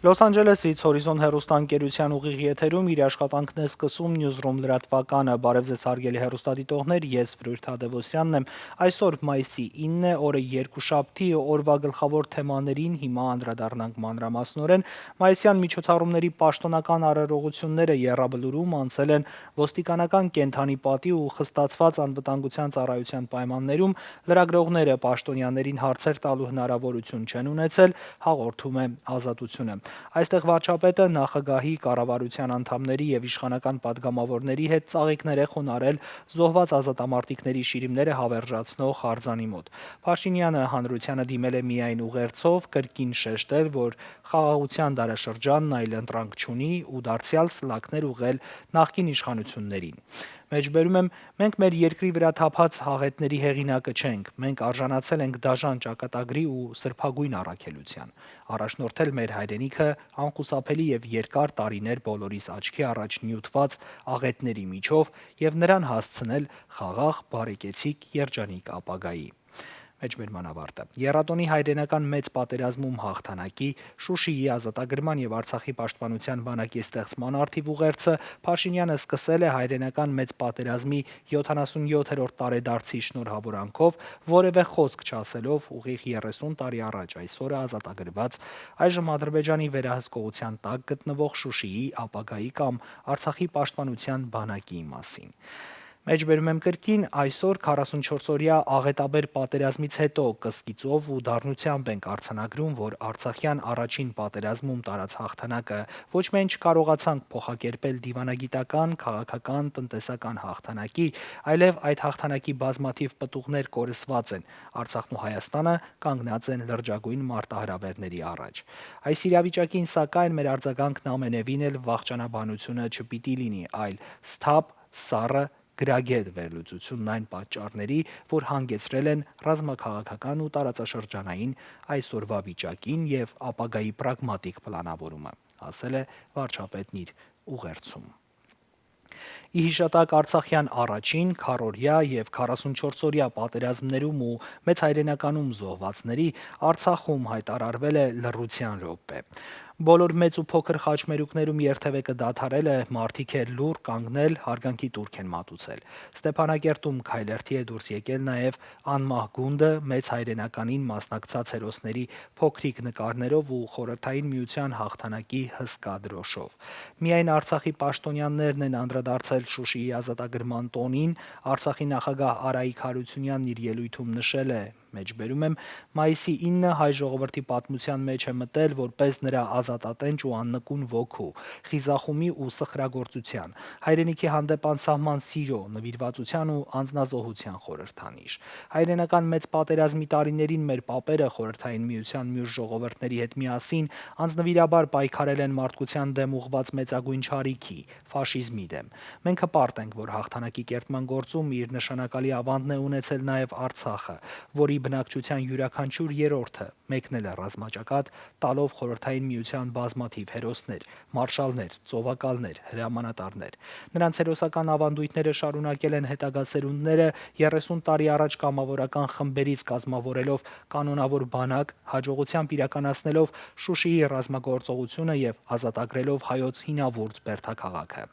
Լոս Անջելեսից Հորիզոն հեռուստաընկերության ուղիղ եթերում իր աշխատանքն է սկսում Newsroom լրատվականը։ Բարև ձեզ հարգելի հեռուստադիտողներ, ես Վruir Tadevosianն եմ։ Այսօր մայիսի 9 է, օրը երկուշաբթի, օրվա գլխավոր թեմաներին հիմա անդրադառնանք մանրամասնորեն։ Մայիսյան միջոցառումների պաշտոնական արարողությունները Եռաբլուրում անցել են ոստիկանական կենթանի պատի ու խստացված անվտանգության ծառայության պայմաններում, լրագրողները պաշտոնյաներին հարցեր տալու հնարավորություն չեն ունեցել, հաղորդում է Ազատությունը։ Այստեղ վարչապետը նախագահի, կառավարության անդամների եւ իշխանական падգամավորների հետ ծաղիկներ է խոնարհել զոհված ազատամարտիկների շիրիմները հավերժացնող արձանի մոտ։ Փաշինյանը հանրությանը դիմել է միայն ուղերձով, կրկին շեշտել, որ խաղաղության դարաշրջանն այլ ընտրանք չունի ու դարձյալ սլաքներ ուղղել նախկին իշխանություններին։ Մեջբերում եմ, մենք մեր երկրի վրա թափած հաղետների հեղինակը չենք, մենք արժանացել ենք դաժան ճակատագրի ու սրբագույն առաքելության, առաջնորդել մեր հայրենիքը անխուսափելի եւ երկար տարիներ բոլորիս աչքի առաջ նյութված աղետների միջով եւ նրան հասցնել խաղաղ, բարեկեցիկ, երջանիկ ապագայի։ Մեջբերման ավարտը։ Եռատոնի հայրենական մեծ պատերազմում հաղթանակի, Շուշիի ազատագրման եւ Արցախի պաշտպանության բանակի ստեղծման առթիվ ուղերձը Փաշինյանը սկսել է հայրենական մեծ պատերազմի 77-րդ տարեդարձի շնորհավորանքով, որևէ խոսք չասելով ուղիղ 30 տարի առաջ այսօրը ազատագրված այժմ Ադրբեջանի վերահսկողության տակ գտնվող Շուշիի ապագայի կամ Արցախի պաշտպանության բանակի մասին։ Մեջբերում եմ կրկին, այսօր 44-օրյա աղետաբեր պատերազմից հետո կսկիծով ու դառնությամբ ենք արձանագրում, որ արցախյան առաջին պատերազմում տարած հաղթանակը ոչ միայն չկարողացանք փոխակերպել դիվանագիտական, քաղաքական, տնտեսական հաղթանակի, այլև այդ հաղթանակի բազմաթիվ պտուղներ կորսված են, Արցախն ու Հայաստանը կանգնած են լրջագույն մարտահրավերների առաջ։ Այս իրավիճակին, սակայն, մեր արձագանքն ամենևին էլ վախճանաբանությունը չպիտի լինի, այլ սթափ, սառը, գրագետ վերլուծությունն այն պատճառների, որ հանգեցրել են ռազմաքաղաքական ու տարածաշրջանային այսօրվա վիճակին եւ ապագայի պրագմատիկ պլանավորումը, ասել է վարչապետն իր ուղերձում։ Ի հիշատակ Արցախյան առաջին, քառօրյա եւ 44-օրյա պատերազմներում ու մեծ հայրենականում զոհվածների Արցախում հայտարարվել է լռության րոպե։ Բոլոր մեծ ու փոքր խաչմերուկներում երթևեկը դադարել է, մարդիկ է լուռ կանգնել, հարգանքի տուրք են մատուցել։ Ստեփանակերտում քայլերթի է դուրս եկել նաև անմահ գունդը մեծ հայրենականին մասնակցած հերոսների փոքրիկ նկարներով ու խորհրդային միության հաղթանակի հսկա դրոշով։ Միայն Արցախի պաշտոնյաներն են անդրադարձել Շուշիի ազատագրման տոնին, Արցախի նախագահ Արայիկ Հարությունյանն իր ելույթում նշել է, մեջբերում եմ, մայիսի 9-ը հայ ժողովրդի պատմության մեջ է մտել որպես նրա ազատատենչ ու աննկուն ոգու, խիզախումի ու սխրագործության, հայրենիքի հանդեպ անսահման սիրո, նվիրվածության ու անձնազոհության խորհրդանիշ։ Հայրենական մեծ պատերազմի տարիներին մեր պապերը խորհրդային միության մյուս ժողովուրդների հետ միասին անձնվիրաբար պայքարել են մարդկության դեմ ուղղված մեծագույն չարիքի, ֆաշիզմի դեմ։ Մենք հպարտ ենք, որ հաղթանակի կերտման գործում իր նշանակալի ավանդն է ունեցել նաև Արցախը, որի բնակչության յուրաքանչյուր երրորդը մեկնել է ռազմաճակատ, տալով խորհրդային միության բազմաթիվ հերոսներ, մարշալներ, ծովակալներ, հրամանատարներ։ Նրանց հերոսական ավանդույթները շարունակել են հետագա սերունդները 30 տարի առաջ կամավորական խմբերից կազմավորելով կանոնավոր բանակ, հաջողությամբ իրականացնելով Շուշիի ռազմագործողությունը եւ ազատագրելով հայոց հինավուրց Բերդաքաղաքը։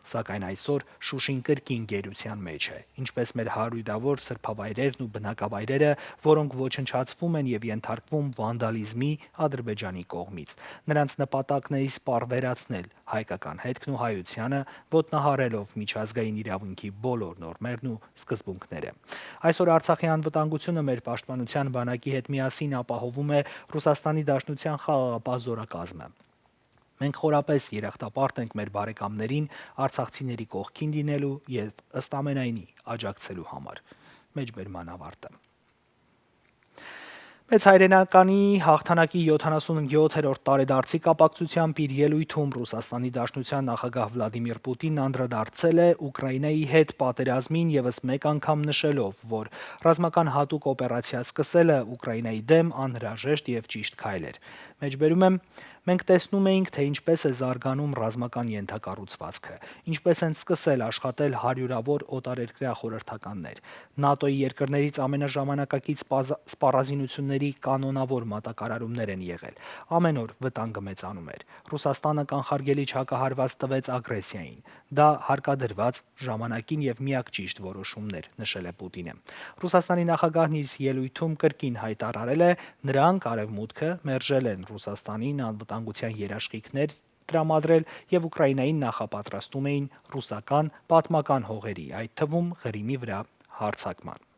Սակայն այսօր Շուշին կրկին գերության մեջ է, ինչպես մեր հարյուրավոր սրբավայրերն ու բնակավայրերը, որոնք ոչնչացվում են եւ ենթարկվում վանդալիզմի Ադրբեջանի կողմից։ Նրանց նպատակն է սպառվերացնել հայկական հետքն ու հայությանը, ոտնահարելով միջազգային իրավունքի բոլոր նորմերն ու սկզբունքները։ Այսօր Արցախի անվտանգությունը մեր պաշտպանության բանակի հետ միասին ապահովում է Ռուսաստանի Դաշնության խաղաղապահ զորակազմը։ Մենք խորապես երախտապարտ ենք մեր բարեկամներին արցախցիների կողքին լինելու եւ ըստ ամենայնի աջակցելու համար։ Մեջբերման ավարտը։ Մեծ հայրենականի հաղթանակի 77-րդ տարեդարձի կապակցությամբ իր ելույթում Ռուսաստանի Դաշնության նախագահ Վլադիմիր Պուտինն անդրադարձել է Ուկրաինայի հետ պատերազմին եւս մեկ անգամ նշելով, որ ռազմական հատուկ օպերացիա սկսելը Ուկրաինայի դեմ անհրաժեշտ եւ ճիշտ քայլ էր։ Մեջբերում եմ, Մենք տեսնում էինք, թե ինչպես է զարգանում ռազմական ենթակառուցվածքը, ինչպես են սկսել աշխատել հարյուրավոր օտարերկրյա խորհրդականներ։ ՆԱՏՕ-ի երկրներից ամենաժամանակակից սպառազինությունների կանոնավոր մատակարարումներ են եղել։ Ամեն օր վտանգը մեծանում էր։ Ռուսաստանը կանխարգելիչ հակահարված տվեց ագրեսիային։ Դա հարկադրված, ժամանակին եւ միակ ճիշտ որոշումն էր, նշել է Պուտինը։ Ռուսաստանի նախագահն իր ելույթում կրկին հայտարարել է, նրանք Արևմուտքը մերժել են Ռուսաստանին անվտանգության երաշխիքներ տրամադրել եւ Ուկրաինային նախապատրաստում էին ռուսական պատմական հողերի, այդ թվում Ղրիմի վրա հարձակման։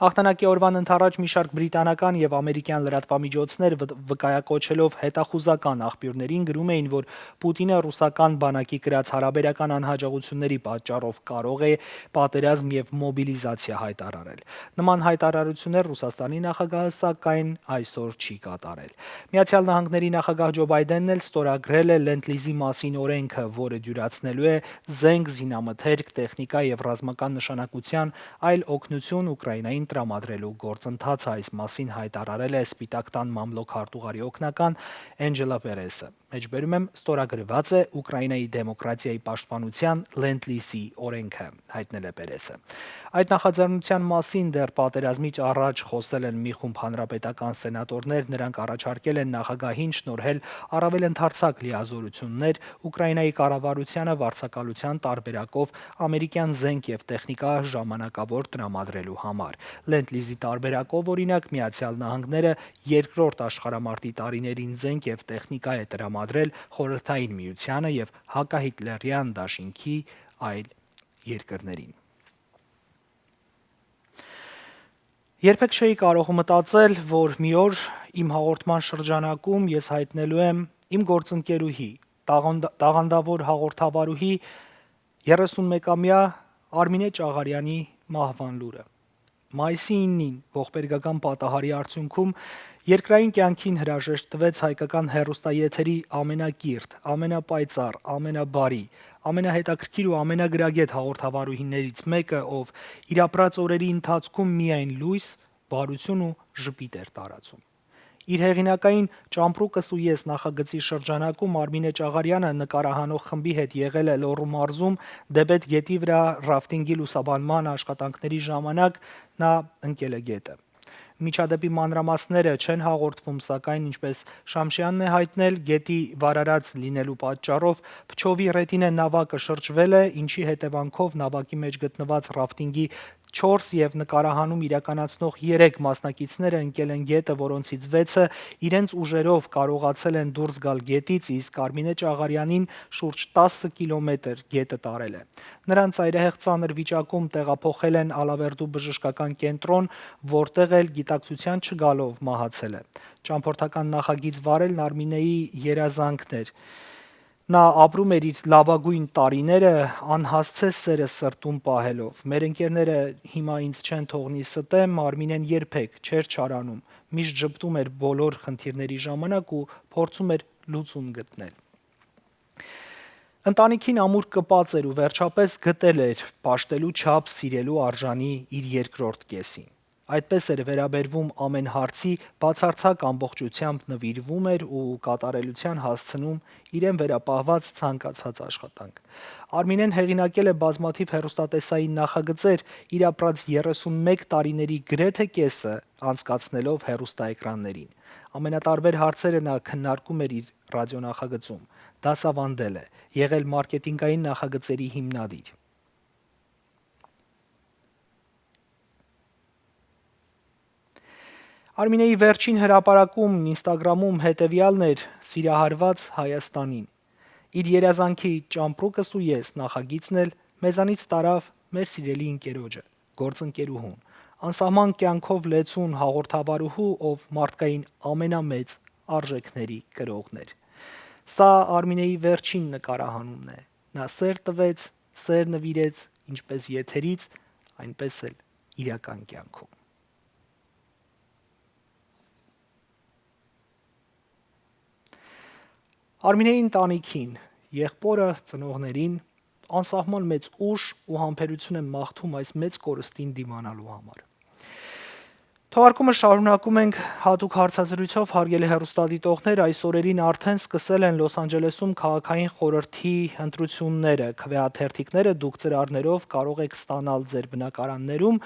Հաղթանակի օրվան ընթառաջ մի շարք բրիտանական եւ ամերիկյան լրատվամիջոցներ վկայակոչելով հետախուզական աղբյուրներին գրում էին, որ Պուտինը ռուսական բանակի կրած հարաբերական անհաջողությունների պատճառով կարող է պատերազմ եւ մոբիլիզացիա հայտարարել։ Նման հայտարարություններ Ռուսաստանի նախագահը սակայն այսօր չի կատարել։ Միացյալ Նահանգների նախագահ Ջո Բայդենն էլ ստորագրել է Լենդ-լիզի մասին օրենքը, որը դյուրացնելու է զենք, զինամթերք, տեխնիկա եւ ռազմական նշանակության այլ օգնություն Ուկրաինային տրամադրելու գործընթացը, այս մասին հայտարարել է Սպիտակ տան մամլոք հարտուղարի օգնական Էնջելա Պերեսը։ Մեջբերում եմ, ստորագրված է Ուկրաինայի դեմոկրատիայի պաշտպանության Լենդ-լիզի օրենքը, հայտնել է Պերեսը։ Այդ նախաձեռնության մասին դեռ պատերազմից առաջ խոսել են մի խումբ հանրապետական սենատորներ, նրանք առաջարկել են նախագահին շնորհել առավել ընդարձակ լիազորություններ Ուկրաինայի կառավարությանը վարձակալության տարբերակով ամերիկյան զենք եւ տեխնիկա ժամանակավոր տրամադրելու համար։ Լենդ-լիզի տարբերակով, օրինակ, Միացյալ Նահանգները երկրորդ աշխարհամարտի տարիներին զենք եւ տեխնիկա է տրամադրել Խորհրդային Միությանը եւ հակահիտլերյան դաշինքի այլ երկրներին։ Երբեք չէի կարող մտածել, որ մի օր իմ հաղորդման շրջանակում ես հայտնելու եմ իմ գործընկերուհի, տաղանդավոր հաղորդավարուհի 31-ամյա Արմինե Ճաղարյանի մահվան լուրը։ Մայիսի 9-ին ողբերգական պատահարի արդյունքում երկրային կյանքին հրաժեշտ տվեց հայկական հեռուստաեթերի ամենակիրթ, ամենապայծառ, ամենաբարի, ամենահետաքրքիր ու ամենագրագետ հաղորդավարուհիներից մեկը, ով իր ապրած օրերի ընթացքում միայն լույս, բարություն ու ժպիտ էր տարածում։ Իր հեղինակային «Ճամպրուկս ու ես» նախագծի շրջանակում Արմինե Ճաղարյանը նկարահանող խմբի հետ եղել է Լոռու մարզում Դեբետ գետի վրա ռաֆտինգի լուսաբանման աշխատանքների ժամանակ նա ընկել է գետը։ Միջադեպի մանրամասները չեն հաղորդվում, սակայն ինչպես Շամշյանն է հայտնել, գետի վարարած լինելու պատճառով փչովի ռետինե նավակը շրջվել է, ինչի հետևանքով նավակի մեջ գտնված ռաֆտինգի 4 եւ նկարահանում իրականացնող 3 մասնակիցները ընկել են գետը, որոնցից 6-ը իրենց ուժերով կարողացել են դուրս գալ գետից, իսկ Արմինե Ճաղարյանին շուրջ 10 կիլոմետր գետը տարել է։ Նրան ծայրահեղ ծանր վիճակում տեղափոխել են Ալավերդու բժշկական կենտրոն, որտեղ էլ գիտակցության չգալով մահացել է։ Ճամփորդական նախագիծ վարելն Արմինեի երազանքն էր։ Նա ապրում էր իր լավագույն տարիները անհասցե սերը սրտում պահելով։ Մեր ընկերները հիմա ինձ չեն թողնի ստեմ, Արմինեն երբեք չէր չարանում, միշտ ժպտում էր բոլոր խնդիրների ժամանակ ու փորձում էր լուծում գտնել։ Ընտանիքին ամուր կպած էր ու վերջապես գտել էր պաշտելու չափ սիրելու արժանի իր երկրորդ կեսին։ Այդպես էր վերաբերվում ամեն հարցի, բացարձակ ամբողջությամբ նվիրվում էր ու կատարելության հասցնում իրեն վերապահված ցանկացած աշխատանք։ Արմինեն հեղինակել է բազմաթիվ հեռուստատեսային նախագծեր, իր ապրած 31 տարիների գրեթե կեսը անցկացնելով հեռուստաէկրաններին։ Ամենատարբեր հարցերը նա քննարկում էր իր ռադիոնախագծում, դասավանդել է, եղել մարքեթինգային նախագծերի հիմնադիր։ Արմինեի վերջին հրապարակումն Ինստագրամում հետևյալն էր՝ սիրահարված Հայաստանին։ Իր երազանքի «Ճամպրուկս ու ես» նախագիծն էլ մեզանից տարավ մեր սիրելի ընկերոջը, գործընկերուհուն, անսահման կյանքով լեցուն հաղորդավարուհու, ով մարդկային ամենամեծ արժեքների կրողն էր։ Սա Արմինեի վերջին նկարահանումն է։ Նա սեր տվեց, սեր նվիրեց ինչպես եթերից, այնպես էլ իրական կյանքում։ Արմինեի ընտանիքին, եղբորը, ծնողներին անսահման մեծ ուժ ու համբերություն եմ մաղթում այս մեծ կորստին դիմանալու համար։ Թողարկումը շարունակում ենք հատուկ հարցազրույցով հարգելի հեռուստադիտողներ, այս օրերին արդեն սկսել են Լոս Անջելեսում քաղաքային խորհրդի ընտրությունները, քվեաթերթիկները դուք ծրարներով կարող եք ստանալ ձեր բնակարաններում,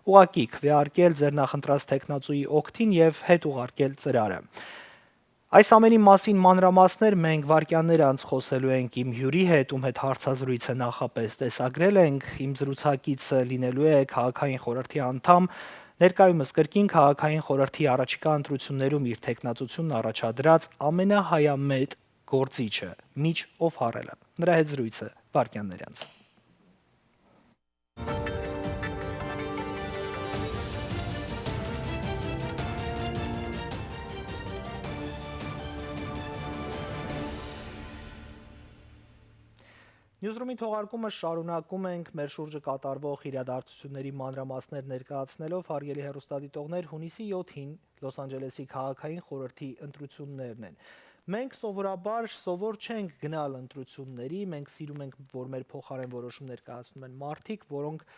ուղղակի քվեարկել ձեր նախընտրած թեկնածուի օգտին եւ հետ ուղարկել ծրարը։ Այս ամենի մասին մանրամասներ մենք վայրկյաններ անց խոսելու ենք իմ հյուրի հետ, ում հետ հարցազրույցը նախապես տեսագրել ենք, իմ զրուցակիցը լինելու է քաղաքային խորհրդի անդամ, ներկայումս կրկին քաղաքային խորհրդի առաջիկա ընտրություններում իր թեկնածությունն առաջադրած ամենահայամետ գործիչը, Միչ Օֆարելը։ Նրա հետ զրույցը վայրկյաններ անց։ Newsroom-ի թողարկումը շարունակում ենք մեր շուրջը կատարվող իրադարձությունների մանրամասներ ներկայացնելով, հարգելի հեռուստադիտողներ, հունիսի 7-ին Լոս Անջելեսի քաղաքային խորհրդի ընտրություններն են։ Մենք սովորաբար սովոր չենք գնալ ընտրությունների, մենք սիրում ենք, որ մեր փոխարեն որոշումներ կայացնում են մարդիկ, որոնք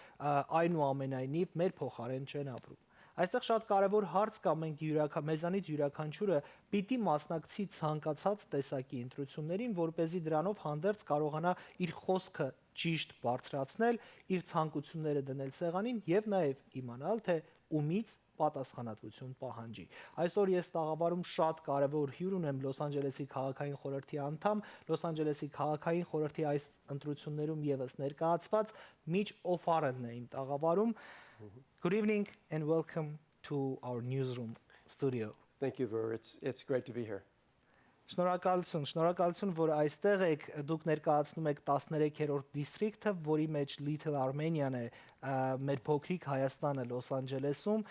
այնուամենայնիվ մեր փոխարեն չեն ապրում։ Այստեղ շատ կարևոր հարց կա, մեզանից յուրաքանչյուրը պիտի մասնակցի ցանկացած տեսակի ընտրություններին, որպեսզի դրանով հանդերձ կարողանա իր խոսքը ճիշտ բարձրացնել, իր ցանկությունները դնել սեղանին եւ նաեւ իմանալ, թե ումից պատասխանատվություն պահանջի։ Այսօր ես տաղավարում շատ կարևոր հյուր ունեմ Լոս Անջելեսի քաղաքային խորհրդի անդամ, Լոս Անջելեսի քաղաքային խորհրդի այս ընտրություններում եւս ներկայացված Միչ Օֆարելն է իմ տաղավարում։ Good evening and welcome to our newsroom studio. Thank you, Vruir. It's great to be here. Շնորհակալություն, որ այստեղ եք, դուք ներկայացնում եք 13-րդ դիստրիկտը, որի մեջ Little Armenian է, մեր փոքրիկ Հայաստանը Լոս Անջելեսում,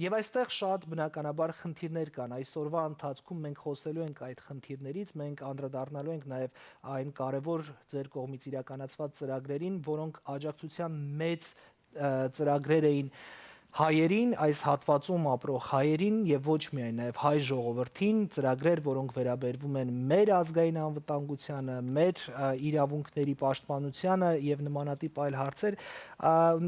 եւ այստեղ շատ բնականաբար խնդիրներ կան։ Այսօրվա ընթացքում մենք խոսելու ենք այդ խնդիրներից, մենք անդրադառնալու ենք նաեւ այն կարևոր ձեր կողմից իրականացված ծրագրերին, որոնք աջակցության մեծ ծրագրեր էին հայերին, այս հատվածում ապրող հայերին եւ ոչ միայն նաեւ հայ ժողովրդին, ծրագրեր, որոնք վերաբերվում են մեր ազգային անվտանգությանը, մեր իրավունքների պաշտպանությանը եւ նմանատիպ այլ հարցեր,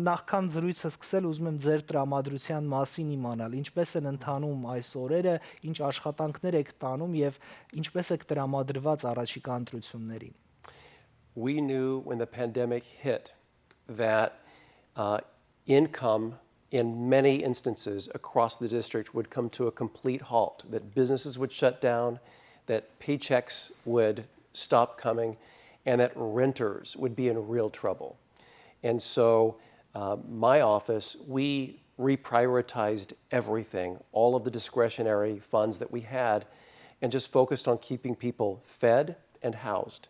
նախքան զրույցը սկսել ուզում եմ ձեր տրամադրության մասին իմանալ, ինչպես են ընթանում այս օրերը, ինչ աշխատանքներ եք տանում եւ ինչպես եք տրամադրված առաջիկա ընտրություններին։ We knew when the pandemic hit that income in many instances across the district would come to a complete halt, that businesses would shut down, that paychecks would stop coming, and that renters would be in real trouble. And so my office, we reprioritized everything, all of the discretionary funds that we had, and just focused on keeping people fed and housed.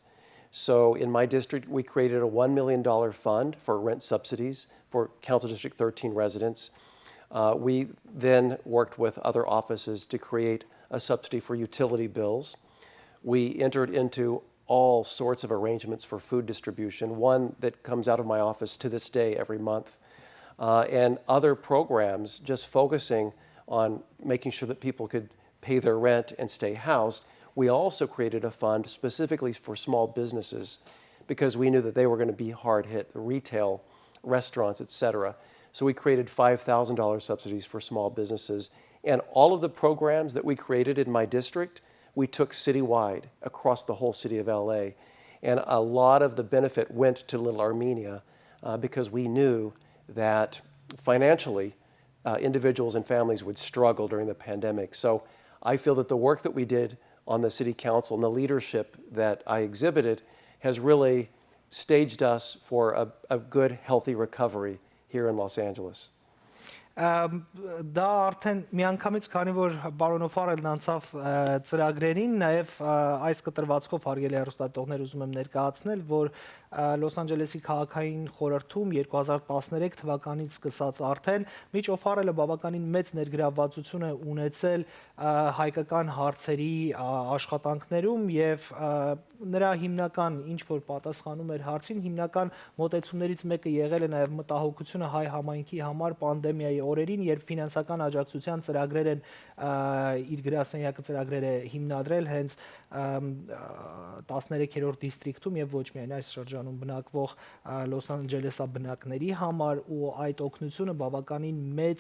So in my district, we created a $1 million fund for rent subsidies for Council District 13 residents. We then worked with other offices to create a subsidy for utility bills. We entered into all sorts of arrangements for food distribution, one that comes out of my office to this day every month, and other programs just focusing on making sure that people could pay their rent and stay housed. We also created a fund specifically for small businesses because we knew that they were going to be hard hit, retail, restaurants, etc. So we created $5,000 subsidies for small businesses. And all of the programs that we created in my district, we took citywide across the whole city of LA. And a lot of the benefit went to Little Armenia because we knew that financially individuals and families would struggle during the pandemic. So I feel that the work that we did on the city council and the leadership that I exhibited has really staged us for a good, healthy recovery here in Los Angeles. Դա արդեն միանգամից, քանի որ պարոն Օֆարելն անցավ ծրագրերին, նաև այս կտրվածքով հարգելի հեռուստադիտողներ ուզում եմ ներկայացնել, որ Լոս Անջելեսի քաղաքային խորհրդում 2013 թվականից սկսած արդեն Միչ Օֆարելը բավականին մեծ ներգրավվածություն է ունեցել հայկական հարցերի աշխատանքներում եւ նրա հիմնական ինչ որ պատասխանում էր հարցին, հիմնական մոտեցումներից մեկը եղել է նաև մտահոգությունը հայ համայնքի համար պանդեմիայի օրերին, երբ ֆինանսական աջակցության ծրագրեր են իր գրասենյակը ծրագրեր է հիմնադրել հենց 13-րդ դիստրիկտում եւ ոչ միայն այս շրջանում տարածաշրջանում բնակվող Լոս Անջելեսա բնակների համար ու այդ օգնությունը բավականին մեծ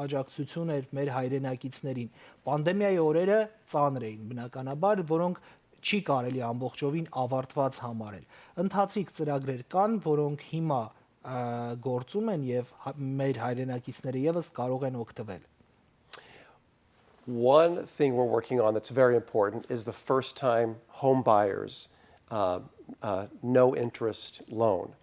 աջակցություն էր մեր հայրենակիցներին։ Պանդեմիայի օրերը ծանր էին բնականաբար, որոնք չի կարելի ամբողջովին ավարտված համարել։ Ընթացիկ ծրագրեր կան, որոնք հիմա գործում են եւ մեր հայրենակիցները եւս կարող են օգտվել։ One thing we're working on that's very important is the first-time home buyers no interest loan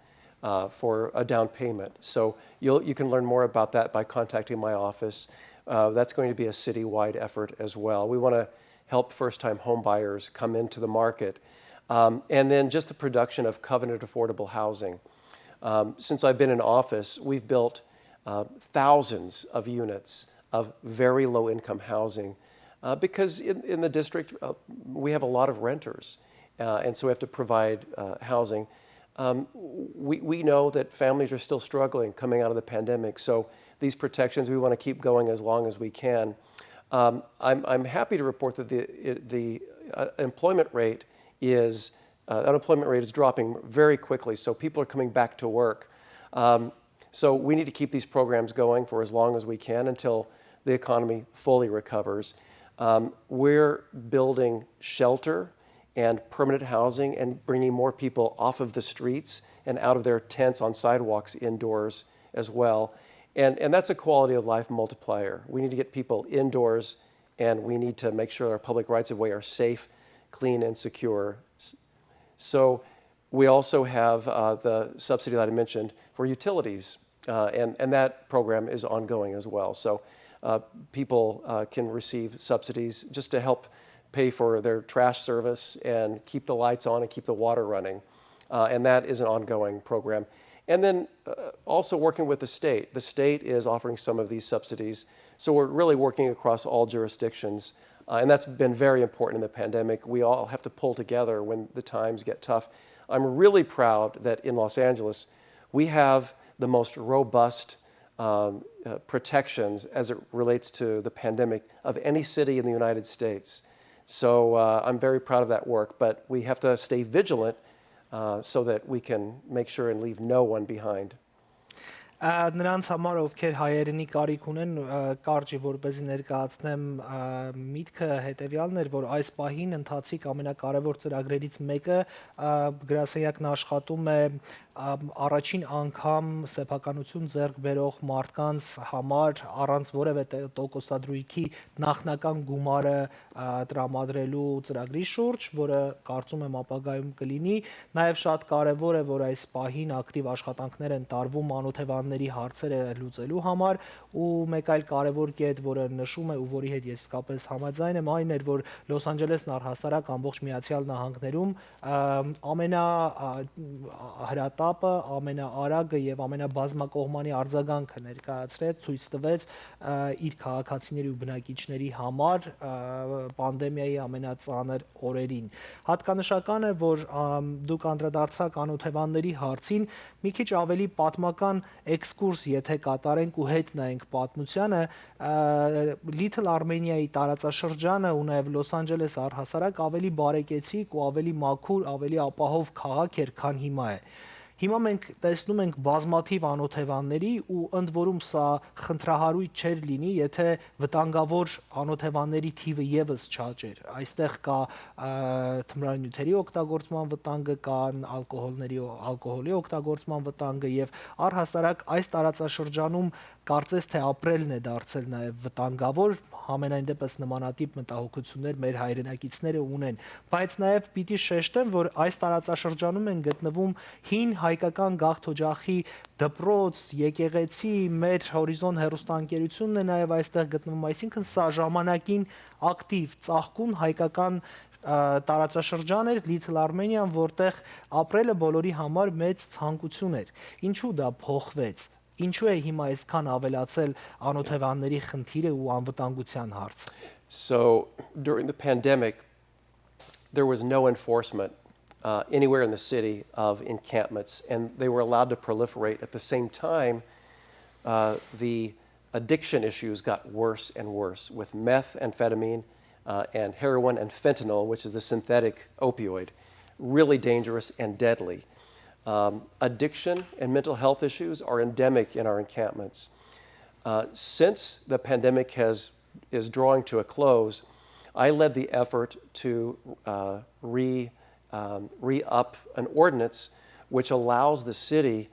for a down payment. So you can learn more about that by contacting my office. That's going to be a citywide effort as well. We want to help first-time home buyers come into the market. And then just the production of covenant affordable housing. Since I've been in office, we've built thousands of units of very low-income housing because in the district we have a lot of renters, and so we have to provide housing. We know that families are still struggling coming out of the pandemic, so these protections we want to keep going as long as we can. I'm happy to report that the unemployment rate is dropping very quickly, so people are coming back to work. So we need to keep these programs going for as long as we can until the economy fully recovers. We're building shelter and permanent housing and bringing more people off of the streets and out of their tents on sidewalks indoors as well. And that's a quality of life multiplier. We need to get people indoors, and we need to make sure our public rights of way are safe, clean, and secure. So we also have the subsidy that I mentioned for utilities, and that program is ongoing as well. So people can receive subsidies just to help pay for their trash service and keep the lights on and keep the water running. And that is an ongoing program. And then also working with the state. The state is offering some of these subsidies. So we're really working across all jurisdictions. And that's been very important in the pandemic. We all have to pull together when the times get tough. I'm really proud that in Los Angeles, we have the most robust protections as it relates to the pandemic of any city in the United States. So I'm very proud of that work, but we have to stay vigilant so that we can make sure and leave no one behind. Նրանց համար, ովքեր հայերենի կարիք ունեն, կարճի որպեսզի ներկայացնեմ միտքը հետևյալն էր, որ այս պահին ընթացիկ ամենակարևոր ծրագրերից մեկը գրասենյակն աշխատում է առաջին անգամ սեփականություն ձեռք բերող մարդկանց համար առանց որևէ տոկոսադրույքի նախնական գումարը տրամադրելու ծրագրի շուրջ, որը կարծում եմ ապագայում կլինի։ Նաև շատ կարևոր է, որ այս պահին ակտիվ աշխատանքներ են տարվում անօթևանների հարցերը լուծելու համար, ու մեկ այլ կարևոր կետ, որը նշում է ու որի հետ ես իսկապես համաձայն եմ, այն էր, որ Լոս Անջելեսն առհասարակ ամբողջ Միացյալ Նահանգներում ամենահրատապը, ամենաարագը եւ ամենաբազմակողմանի արձագանքը ներկայացրեց, ցույց տվեց իր քաղաքացիների ու բնակիչների համար պանդեմիայի ամենածանր օրերին։ Հատկանշական է, որ դուք անդրադարձաք անօթևանների հարցին, մի քիչ ավելի պատմական էքսկուրս եթե կատարենք ու հետ նայենք պատմությանը, Little Armenia-ի տարածաշրջանը ու նաև Լոս Անջելեսը առհասարակ ավելի բարեկեցիկ ու ավելի մաքուր, ավելի ապահով քաղաք էր, քան հիմա է։ Հիմա մենք տեսնում ենք բազմաթիվ անօթևանների ու ընդ որում սա խնդրահարույց չէր լինի, եթե վտանգավոր անօթևանների թիվը եւս չաճեր։ Այստեղ կա թմրանյութերի օգտագործման վտանգը, կան ալկոհոլի օգտագործման վտանգը եւ առհասարակ այս տարածաշրջանում կարծես թե ապրելն է դարձել նաև վտանգավոր, համենայն դեպս նմանատիպ մտահոգություններ մեր հայրենակիցները ունեն, բայց նաև պիտի շեշտեմ, որ այս տարածաշրջանում են գտնվում հին հայկական գաղթօջախի դպրոց, եկեղեցի, մեր հորիզոն հեռուստաընկերությունն է նաև այստեղ գտնվում, այսինքն սա ժամանակին ակտիվ, ծաղկուն հայկական տարածաշրջան էր Little Armenia-ն, որտեղ ապրելը բոլորի համար մեծ ցանկություն էր։ Ինչու դա փոխվեց։ Ինչու է հիմա այսքան ավելացել անօթևանների խնդիրը ու անվտանգության հարցը։ So during the pandemic, there was no enforcement anywhere in the city of encampments, and they were allowed to proliferate. At the same time, the addiction issues got worse and worse with methamphetamine and heroin and fentanyl, which is the synthetic opioid. really dangerous and deadly. Addiction and mental health issues are endemic in our encampments. Since the pandemic is drawing to a close, I led the effort to re-up an ordinance which allows the city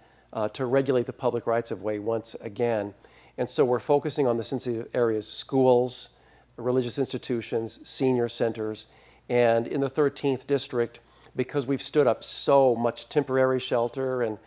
to regulate the public rights of way once again. And so we're focusing on the sensitive areas: schools, religious institutions, senior centers. And in the 13th district, because we've stood up so much temporary shelter and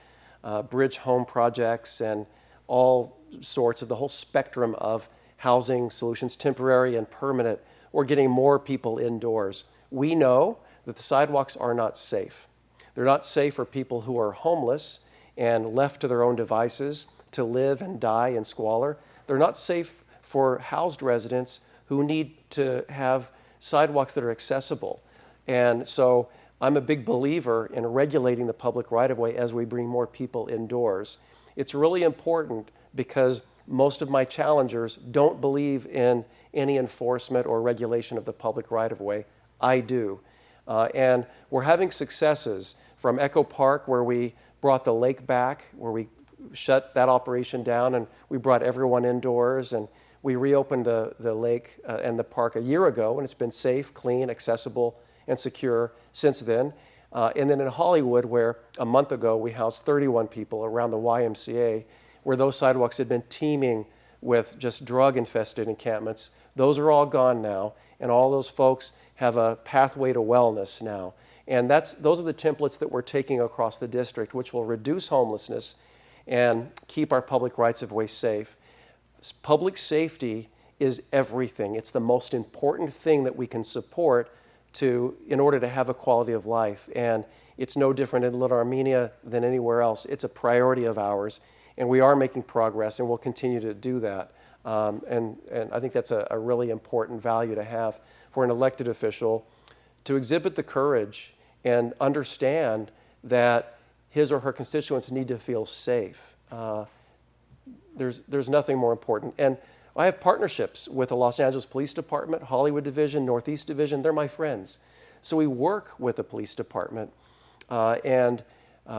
bridge home projects and all sorts of the whole spectrum of housing solutions, temporary and permanent, we're getting more people indoors. We know that the sidewalks are not safe. They're not safe for people who are homeless and left to their own devices to live and die in squalor. They're not safe for housed residents who need to have sidewalks that are accessible. And so I'm a big believer in regulating the public right-of-way as we bring more people indoors. It's really important because most of my challengers don't believe in any enforcement or regulation of the public right-of-way. I do. And we're having successes from Echo Park, where we brought the lake back, where we shut that operation down and we brought everyone indoors, and we reopened the lake and the park a year ago, and it's been safe, clean, accessible, and secure since then. And then in Hollywood, where a month ago we housed 31 people around the YMCA, where those sidewalks had been teeming with just drug-infested encampments, those are all gone now, and all those folks have a pathway to wellness now. And those are the templates that we're taking across the district, which will reduce homelessness and keep our public rights of way safe. Public safety is everything. It's the most important thing that we can support in order to have a quality of life. And it's no different in Little Armenia than anywhere else. It's a priority of ours, and we are making progress, and we'll continue to do that. And I think that's a really important value to have for an elected official, to exhibit the courage and understand that his or her constituents need to feel safe. There's nothing more important. And I have partnerships with the Los Angeles Police Department, Hollywood Division, Northeast Division. They're my friends. So we work with the police department, and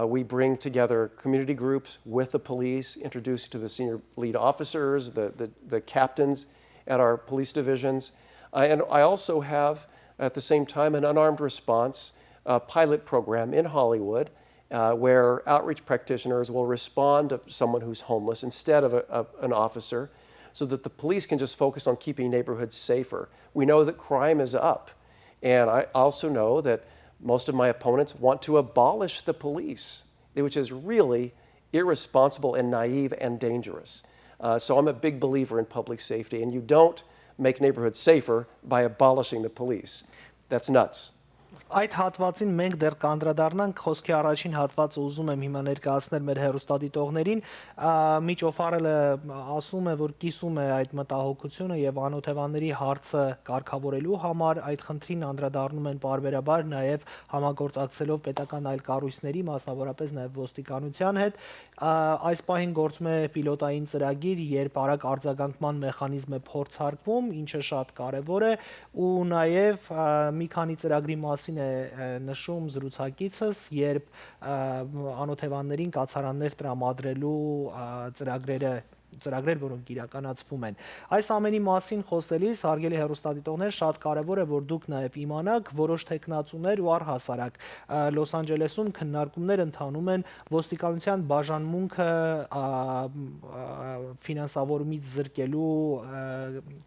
we bring together community groups with the police, introduce to the senior lead officers, the captains at our police divisions. And I also have, at the same time, an unarmed response pilot program in Hollywood, where outreach practitioners will respond to someone who's homeless instead of an officer, so that the police can just focus on keeping neighborhoods safer. We know that crime is up, and I also know that most of my opponents want to abolish the police, which is really irresponsible and naive and dangerous. So I'm a big believer in public safety, and you don't make neighborhoods safer by abolishing the police. That's nuts. Այդ հատվածին մենք դեռ կանդրադառնանք, խոսքի առաջին հատվածը ուզում եմ հիմա ներկայացնել մեր հեռուստադիտողներին։ Միջ Օֆարելը ասում է, որ կիսում է այդ մտահոգությունը եւ անօթևանների հարցը կարգավորելու համար այդ խնդրին անդրադառնում են պարբերաբար, նաեւ համագործակցելով պետական այլ կառույցների, մասնավորապես նաեւ ոստիկանության հետ։ Այս պահին գործում է պիլոտային ծրագիր, երբ արագ արձագանքման մեխանիզմ է փորձարկվում, ինչը շատ կարեւոր է, ու նաեւ մի քանի ծրագրի մասին նշում զրուցակիցս, երբ անօթևաններին կացարաններ տրամադրելու ծրագրեր, որոնք իրականացվում են։ Այս ամենի մասին խոսելիս, հարգելի հեռուստադիտողներ, շատ կարևոր է, որ դուք նաև իմանաք, որոշ թեկնածուներ ու առհասարակ Լոս Անջելեսում քննարկումներ ընթանում են ոստիկանության բաժանմունքը ֆինանսավորումից զրկելու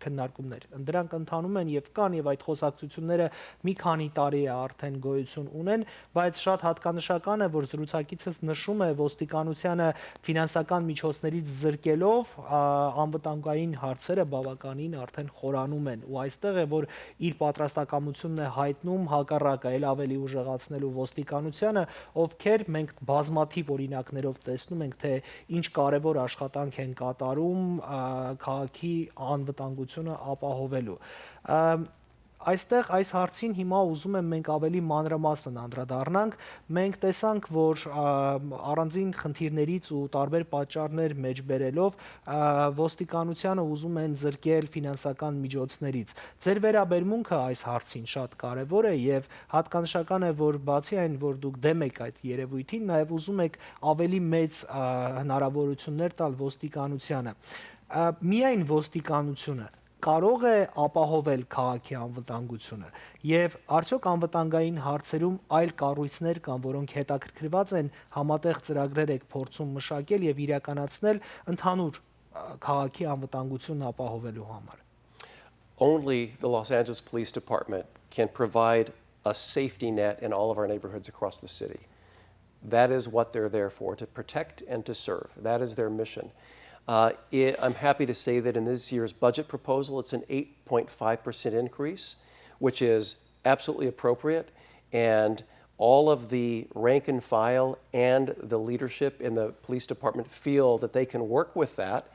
քննարկումներ։ Դրանք ընթանում են եւ կան, եւ այդ խոսակցությունները մի քանի տարի է արդեն գոյություն ունեն, բայց շատ հատկանշական է, որ զրուցակիցս նշում է ոստիկանությանը ֆինանսական միջոցներից զրկելով անվտանգային հարցերը բավականին արդեն խորանում են, ու այստեղ է, որ իր պատրաստակամությունն է հայտնում հակառակը էլ ավելի ուժեղացնելու ոստիկանությանը, ովքեր մենք բազմաթիվ օրինակներով տեսնում ենք, թե ինչ կարևոր աշխատանք են կատարում քաղաքի անվտանգությունը ապահովելու։ այստեղ այս հարցին հիմա ուզում եմ մենք ավելի մանրամասն անդրադառնանք։ Մենք տեսանք, որ առանձին խնդիրներից ու տարբեր պատճառներ մեջբերելով ոստիկանությանը ուզում են զրկել ֆինանսական միջոցներից։ Ձեր վերաբերմունքը այս հարցին շատ կարևոր է եւ հատկանշական է, որ բացի այն, որ դուք դեմ եք այդ երևույթին, նաեւ ուզում եք ավելի մեծ հնարավորություններ տալ ոստիկանությանը։ Միայն ոստիկանությունը կարող է ապահովել քաղաքի անվտանգությունը եւ արդյոք անվտանգային հարցերում այլ կառույցներ կան, որոնք հետաքրքրված են համատեղ ծրագրեր եք փորձում մշակել եւ իրականացնել ընդհանուր քաղաքի անվտանգությունն ապահովելու համար։ Only the Los Angeles Police Department can provide a safety net in all of our neighborhoods across the city. That is what they're there for, to protect and to serve. That is their mission. I'm happy to say that in this year's budget proposal, it's an 8.5% increase, which is absolutely appropriate. And all of the rank and file and the leadership in the police department feel that they can work with that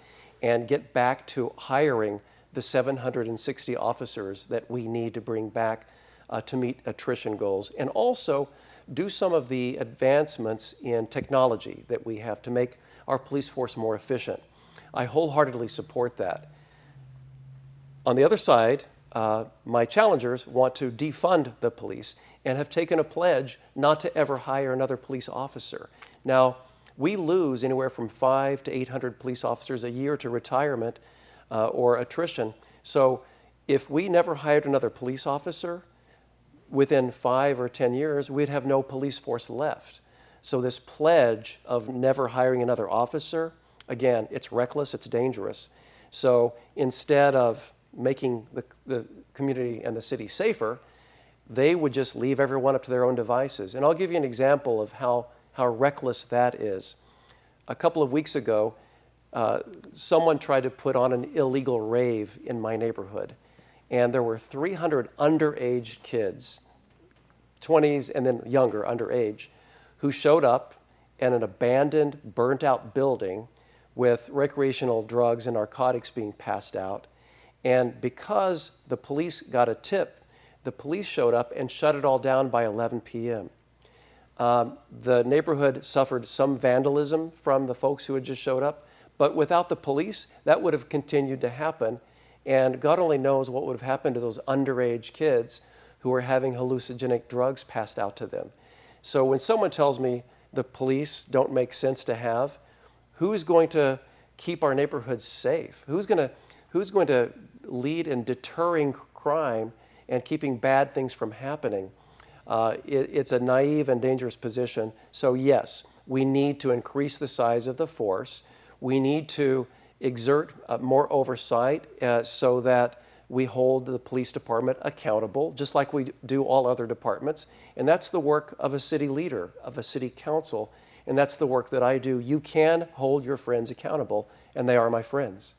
and get back to hiring the 760 officers that we need to bring back to meet attrition goals, and also do some of the advancements in technology that we have to make our police force more efficient. I wholeheartedly support that. On the other side, my challengers want to defund the police and have taken a pledge not to ever hire another police officer. Now, we lose anywhere from 500 to 800 police officers a year to retirement or attrition. So if we never hired another police officer, within 5 or 10 years, we'd have no police force left. So this pledge of never hiring another officer, again, it's reckless, it's dangerous. So instead of making the community and the city safer, they would just leave everyone up to their own devices. And I'll give you an example of how reckless that is. A couple of weeks ago, someone tried to put on an illegal rave in my neighborhood. And there were 300 underage kids, 20s and then younger, underage, who showed up in an abandoned, burnt-out building with recreational drugs and narcotics being passed out. And because the police got a tip, the police showed up and shut it all down by 11 p.m. The neighborhood suffered some vandalism from the folks who had just showed up, but without the police, that would have continued to happen. And God only knows what would have happened to those underage kids who were having hallucinogenic drugs passed out to them. So when someone tells me the police don't make sense to have, who's going to keep our neighborhoods safe? Who's going to lead in deterring crime and keeping bad things from happening? It's a naive and dangerous position. So yes, we need to increase the size of the force. We need to exert more oversight so that we hold the police department accountable, just like we do all other departments. And that's the work of a city leader, of a city council, and that's the work that I do. You can hold your friends accountable, and they are my friends.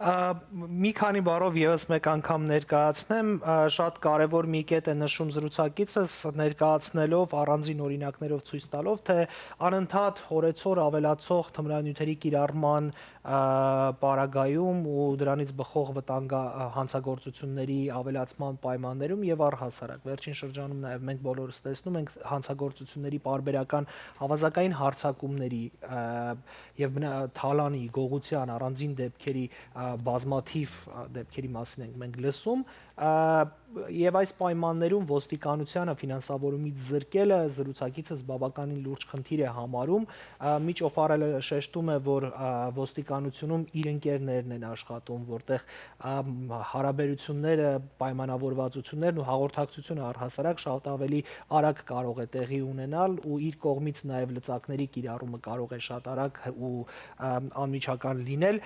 Մի քանի բառով եւս մեկ անգամ ներկայացնեմ, շատ կարեւոր մի կետ է նշում զրուցակիցս, ներկայացնելով առանձին օրինակներով ցույց տալով, թե անընդհատ հորեցօր ավելացող թմրանյութերի կիրառման պարագայում ու դրանից բխող հանցագործությունների ավելացման պայմաններում եւ առհասարակ վերջին շրջանում նաեւ մենք բոլորս տեսնում ենք հանցագործությունների պարբերական ավազակային հարձակումների եւ թալանի, գողության, առանձին դեպքերի բազմաթիվ դեպքերի մասին ենք մենք լսում եւ այս պայմաններում ոստիկանությանը ֆինանսավորումից զրկելը զրուցակիցս բավականին լուրջ խնդիր է համարում Միջ Օֆարելը շեշտում է որ ոստիկանությունում իր ընկերներն են աշխատում որտեղ հարաբերությունները պայմանավորվածություններն ու հաղորդակցությունը առհասարակ շատ ավելի արագ կարող է տեղի ունենալ ու իր կողմից նաեւ լծակների կիրառումը կարող է շատ արագ ու անմիջական լինել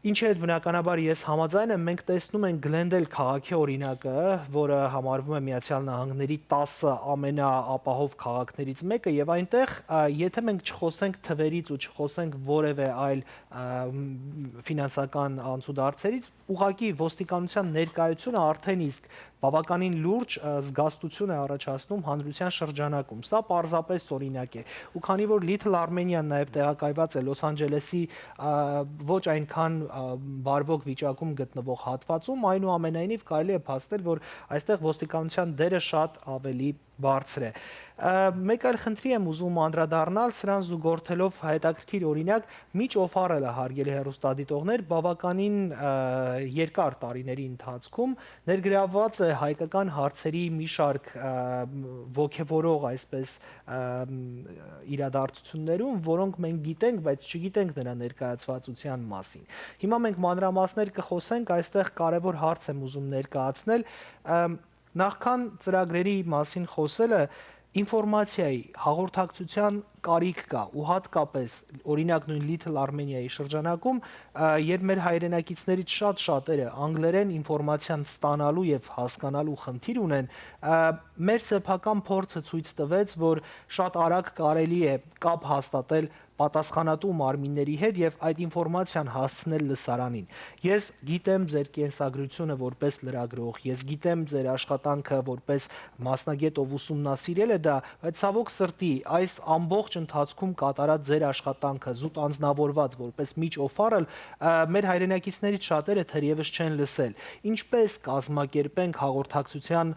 Ինչի հետ բնականաբար ես համաձայն եմ, մենք տեսնում ենք Գլենդել քաղաքի օրինակը, որը համարվում է Միացյալ Նահանգների 10 ամենաապահով քաղաքներից մեկը եւ այնտեղ եթե մենք չխոսենք թվերից ու չխոսենք որևէ այլ ֆինանսական անցուդարձերից, ուղղակի ոստիկանության ներկայությունը արդեն իսկ բավականին լուրջ զգաստություն է առաջացնում հանրության շրջանակում։ Սա պարզապես օրինակ է։ Ու քանի որ Little Armenia-ն նաև տեղակայված է Լոս Անջելեսի ոչ այնքան բարվոք վիճակում գտնվող հատվածում, այնուամենայնիվ կարելի է փաստել, որ այստեղ ոստիկանության դերը շատ ավելի բարձր է։ Մեկ այլ խնդրի եմ ուզում անդրադառնալ, սրան զուգորդելով հետաքրքիր օրինակ, միջ օֆարելը հարգելի հեռուստադիտողներ, բավականին երկար տարիների ընթացքում ներգրավված է հայկական հարցերի մի շարք ոգևորող այսպես իրադարձություններում, որոնք մենք գիտենք, բայց չգիտենք նրա ներկայացվածության մասին։ Հիմա մենք մանրամասներ կխոսենք, այստեղ կարևոր հարց եմ ուզում ներկայացնել, նախքան ծրագրերի մասին խոսելը ինֆորմացիայի, հաղորդակցության կարիք կա ու հատկապես օրինակ նույն Little Armenia-ի շրջանակում, երբ մեր հայրենակիցներից շատերը անգլերեն ինֆորմացիան ստանալու եւ հասկանալու խնդիր ունեն, մեր սեփական փորձը ցույց տվեց, որ շատ արագ կարելի է կապ հաստատել պատասխանատու մարմինների հետ եւ այդ ինֆորմացիան հասցնել լսարանին։ Ես գիտեմ ձեր կենսագրությունը որպես լրագրող, ես գիտեմ ձեր աշխատանքը որպես մասնագետ, ով ուսումնասիրել է դա, բայց ցավոք սրտի այս ամբողջ ընթացքում կատարած ձեր աշխատանքը զուտ անձնավորված որպես միջ օֆարել մեր հայրենակիցներից շատերը թերևս չեն լսել։ Ինչպես կազմակերպենք հաղորդակցության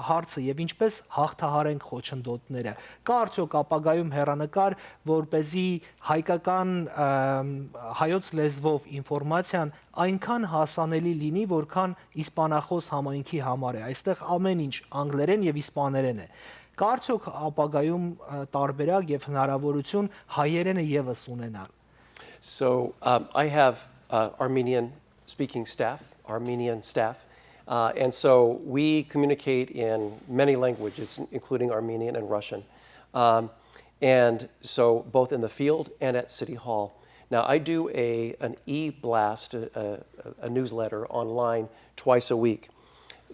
հարցը եւ ինչպես հաղթահարենք խոչընդոտները։ Կա արդյոք ապագայում հեռանկար, որպեսզի հայկական հայոց լեզվով ինֆորմացիան այնքան հասանելի լինի, որքան իսպանախոս համայնքի համար է։ Այստեղ ամեն ինչ անգլերեն եւ իսպաներեն է։ Կա արդյոք ապագայում տարբերակ եւ հնարավորություն հայերենը եւս ունենալ։ So I have Armenian speaking staff, Armenian staff. And so we communicate in many languages, including Armenian and Russian. And so both in the field and at City Hall. Now, I do an e-blast, a newsletter online twice a week.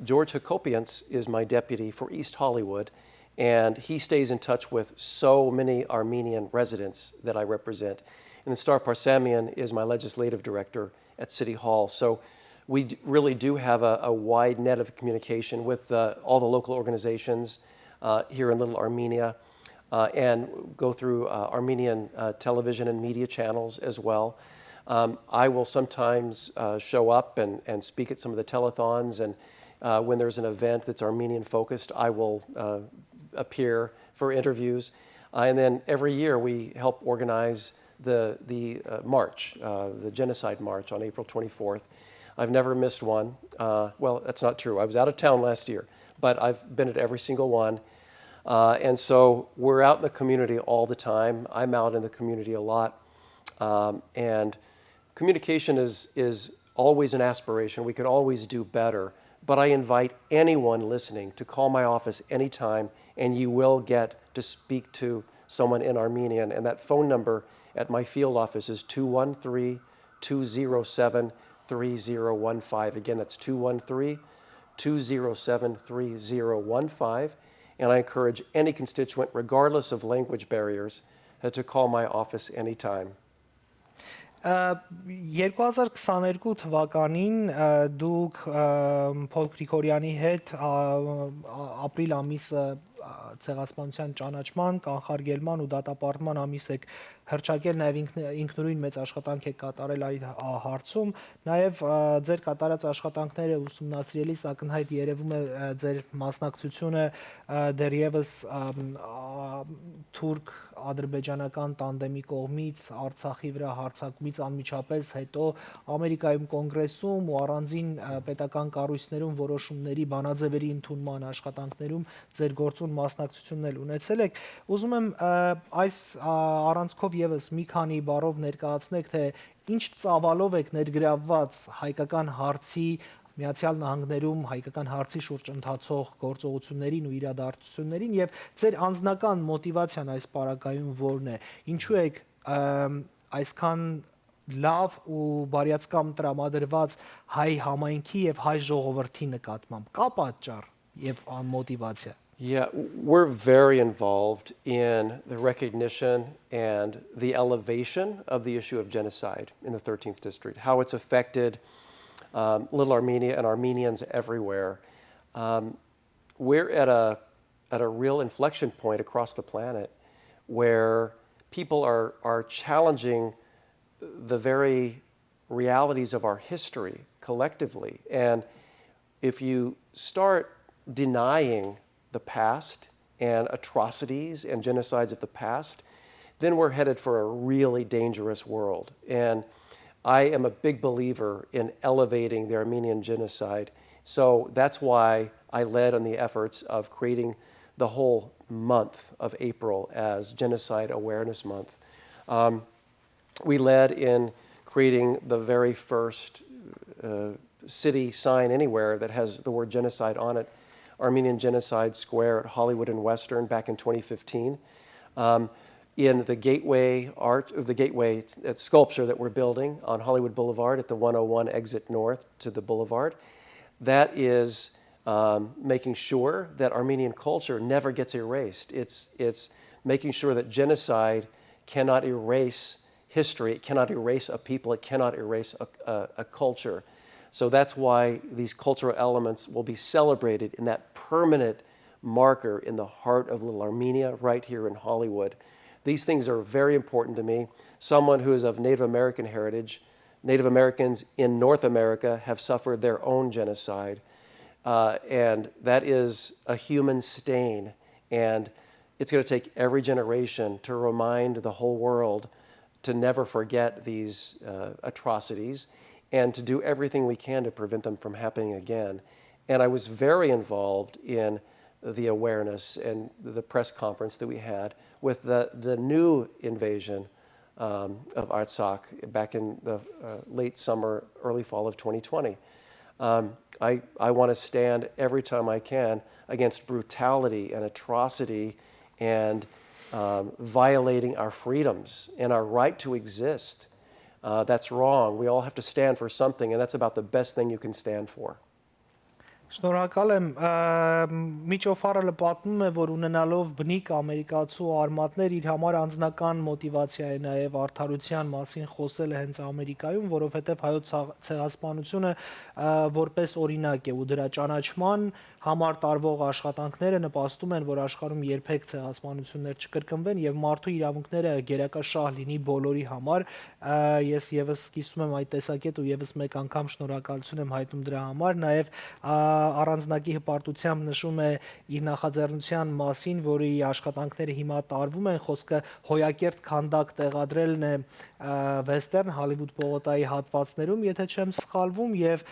George Hakopians is my deputy for East Hollywood, and he stays in touch with so many Armenian residents that I represent. And Star Parsamian is my legislative director at City Hall. So we really do have a wide net of communication with all the local organizations here in Little Armenia. And go through Armenian television and media channels as well. I will sometimes show up and speak at some of the telethons, and when there's an event that's Armenian focused, I will appear for interviews. And then every year we help organize the march, the genocide march on April 24th. I've never missed one. Well, that's not true. I was out of town last year, but I've been at every single one. And so we're out in the community all the time. I'm out in the community a lot. And communication is always an aspiration. We could always do better. But I invite anyone listening to call my office anytime, and you will get to speak to someone in Armenian. And that phone number at my field office is 213-207-3015. Again, that's 213-207-3015. And I encourage any constituent, regardless of language barriers, to call my office anytime. 2022 թվականին դուք Փոլ Գրիգորյանի հետ ապրիլ ամիսը ցեղասպանության ճանաչման, կանխարգելման ու դատապարտման ամիս եք հռչակել, նաև ինքնուրույն մեծ աշխատանք եք կատարել այդ հարցում, նաև ձեր կատարած աշխատանքները ուսումնասիրելիս ակնհայտ երևում է ձեր մասնակցությունը դեռևս թուրք-ադրբեջանական տանդեմի կողմից Արցախի վրա հարձակումից անմիջապես հետո Ամերիկայում կոնգրեսում ու առանձին պետական կառույցներում որոշումների բանաձևերի ընդունման աշխատանքներում ձեր գործուն մասնակցությունն էլ ունեցել եք։ Ուզում եմ այս առանցքով եւս մի քանի բառով ներկայացնեք, թե ինչ ծավալով եք ներգրավված հայկական հարցի Միացյալ Նահանգներում հայկական հարցի շուրջ ընթացող գործողություններին ու իրադարձություններին եւ ձեր անձնական մոտիվացիան այս պարագայում որն է։ Ինչու եք այսքան լավ ու բարյացկամ տրամադրված հայ համայնքի եւ հայ ժողովրդի նկատմամբ։ Կա պատճառ եւ մոտիվացիա։ Yeah, we're very involved in the recognition and the elevation of the issue of genocide in the 13th District, how it's affected Little Armenia and Armenians everywhere. We're at a real inflection point across the planet where people are challenging the very realities of our history collectively. And if you start denying the past and atrocities and genocides of the past, then we're headed for a really dangerous world. And I am a big believer in elevating the Armenian genocide. So that's why I led on the efforts of creating the whole month of April as Genocide Awareness Month. We led in creating the very first city sign anywhere that has the word genocide on it, Armenian Genocide Square at Hollywood and Western back in 2015. In the gateway sculpture that we're building on Hollywood Boulevard at the 101 exit north to the boulevard, that is making sure that Armenian culture never gets erased. It's making sure that genocide cannot erase history, it cannot erase a people, it cannot erase a culture. So that's why these cultural elements will be celebrated in that permanent marker in the heart of Little Armenia right here in Hollywood. These things are very important to me. Someone who is of Native American heritage, Native Americans in North America have suffered their own genocide. And that is a human stain. And it's going to take every generation to remind the whole world to never forget these atrocities and to do everything we can to prevent them from happening again. And I was very involved in the awareness and the press conference that we had with the new invasion of Artsakh back in the late summer, early fall of 2020. I want to stand every time I can against brutality and atrocity and violating our freedoms and our right to exist. That's wrong. We all have to stand for something, and that's about the best thing you can stand for. Շնորհակալ եմ, միջոֆարը պատմում է, որ ունենալով բնիկ ամերիկացու արմատներ իր համար անձնական մոտիվացիա է նաև արդարության մասին խոսել հենց Ամերիկայում, որովհետև հայոց ցեղասպանությունը որպես օրինակ է ու դրա ճանաչման համար տարվող աշխատանքները նպաստում են, որ աշխարհում երբեք ցեղասպանություններ չկրկնվեն եւ մարդու իրավունքները գերակաշահ լինի բոլորի համար։ Ես եւս սկիզբում եմ այդ տեսակետը ու եւս մեկ անգամ շնորհակալություն եմ հայտնում դրա համար, նաեւ առանձնակի հպարտությամբ նշում է իր նախաձեռնության մասին, որի աշխատանքները հիմա տարվում են, խոսքը հոյակերտ քանդակ տեղադրելն է Վեստերն Հոլիվուդ պողոտայի հատվածներում, եթե չեմ սխալվում, եւ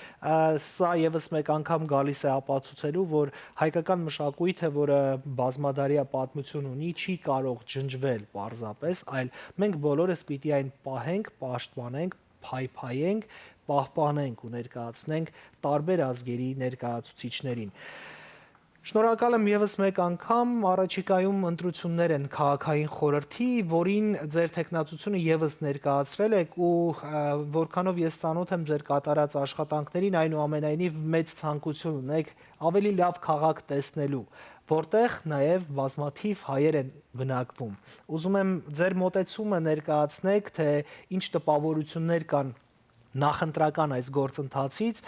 սա եւս մեկ անգամ գալիս է ապացուցելու, որ հայկական մշակույթը, որը բազմադարյա պատմություն ունի, չի կարող ջնջվել պարզապես, այլ մենք բոլորս պիտի այն պահենք, պաշտպանենք, փայփայենք, պահպանենք ու ներկայացնենք տարբեր ազգերի ներկայացուցիչներին։ Շնորհակալ եմ եւս մեկ անգամ, առաջիկայում ընտրություններ են քաղաքային խորհրդի, որին ձեր տեխնացությունը եւս ներկայացրել եք ու որքանով ես ծանոթ եմ ձեր կատարած աշխատանքներին, այնուամենայնիվ մեծ ցանկություն ունեք ավելի լավ քաղաք տեսնելու, որտեղ նաեւ բազմաթիվ հայեր են բնակվում։ Ուզում եմ ձեր մոտեցումը ներկայացնեք, թե ինչ տպավորություններ կան նախընտրական այս գործընթացից,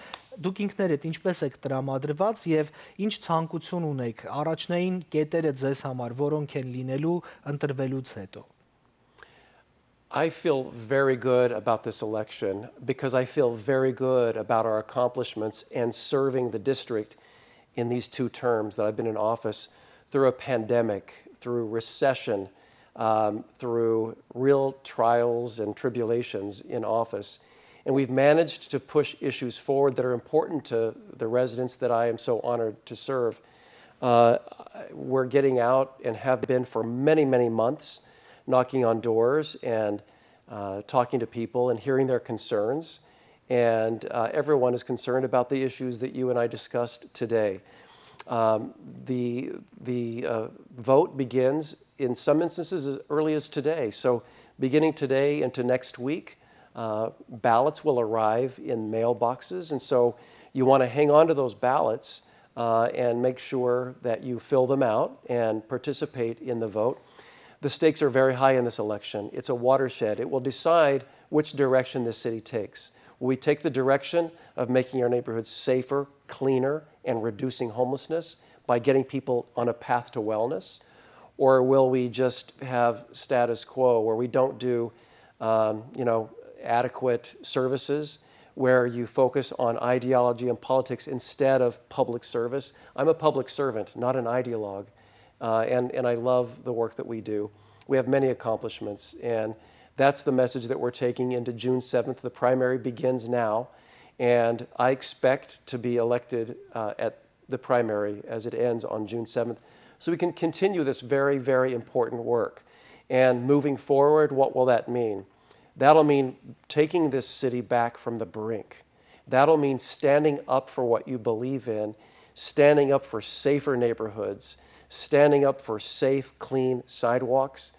դուք ինքներդ ինչպես եք տրամադրված եւ ինչ ցանկություն ունեք առաջնային կետերը ձեզ համար, որոնք են լինելու ընտրվելուց հետո։ I feel very good about this election because I feel very good about our accomplishments and serving the district in these 2 terms that I've been in office through a pandemic, through recession, through real trials and tribulations in office. And we've managed to push issues forward that are important to the residents that I am so honored to serve. We're getting out and have been for many, many months, knocking on doors and talking to people and hearing their concerns. And everyone is concerned about the issues that you and I discussed today. The vote begins in some instances as early as today. So beginning today into next week, ballots will arrive in mailboxes, and so you want to hang on to those ballots and make sure that you fill them out and participate in the vote. The stakes are very high in this election. It's a watershed. It will decide which direction this city takes. Will we take the direction of making our neighborhoods safer, cleaner, and reducing homelessness by getting people on a path to wellness? Or will we just have status quo where we don't do adequate services, where you focus on ideology and politics instead of public service. I'm a public servant, not an ideologue, and I love the work that we do. We have many accomplishments, and that's the message that we're taking into June 7th. The primary begins now, and I expect to be elected at the primary as it ends on June 7th, so we can continue this very, very important work. And moving forward, what will that mean? That'll mean taking this city back from the brink. That'll mean standing up for what you believe in, standing up for safer neighborhoods, standing up for safe, clean sidewalks,